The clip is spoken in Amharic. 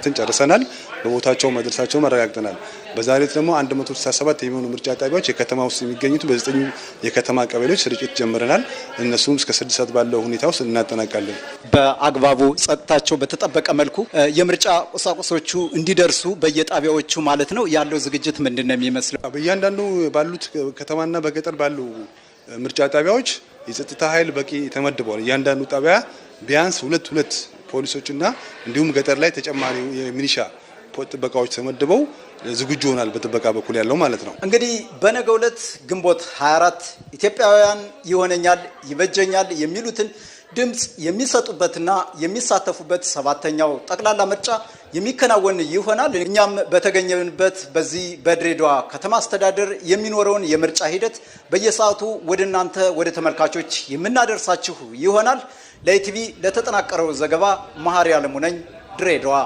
ዝግጅትን ጨርሰናል። በቦታቸው መድረሳቸው አረጋግጠናል። በዛሬት ደግሞ 167 የሚሆኑ ምርጫ ጣቢያዎች የከተማ ውስጥ የሚገኙት በ9 የከተማ ቀበሌዎች ስርጭት ጀምረናል። እነሱም እስከ 6 ሰዓት ባለው ሁኔታ ውስጥ እናጠናቃለን። በአግባቡ ጸጥታቸው በተጠበቀ መልኩ የምርጫ ቁሳቁሶቹ እንዲደርሱ በየጣቢያዎቹ ማለት ነው ያለው ዝግጅት ምንድነው የሚመስለው? በእያንዳንዱ ባሉት ከተማና በገጠር ባሉ ምርጫ ጣቢያዎች የጸጥታ ኃይል በቂ ተመድቧል። እያንዳንዱ ጣቢያ ቢያንስ ሁለት ፖሊሶችና እንዲሁም ገጠር ላይ ተጨማሪ የሚሊሻ ጥበቃዎች ተመድበው ዝግጁ ሆናል። በጥበቃ በኩል ያለው ማለት ነው። እንግዲህ በነገው ዕለት ግንቦት 24 ኢትዮጵያውያን ይሆነኛል ይበጀኛል የሚሉትን ድምጽ የሚሰጡበትና የሚሳተፉበት 7ኛው ጠቅላላ ምርጫ የሚከናወን ይሆናል። እኛም በተገኘንበት በዚህ በድሬዳዋ ከተማ አስተዳደር የሚኖረውን የምርጫ ሂደት በየሰዓቱ ወደ እናንተ ወደ ተመልካቾች የምናደርሳችሁ ይሆናል። ለኢቲቪ ለተጠናቀረው ዘገባ መሐሪ አለሙ ነኝ፣ ድሬዳዋ።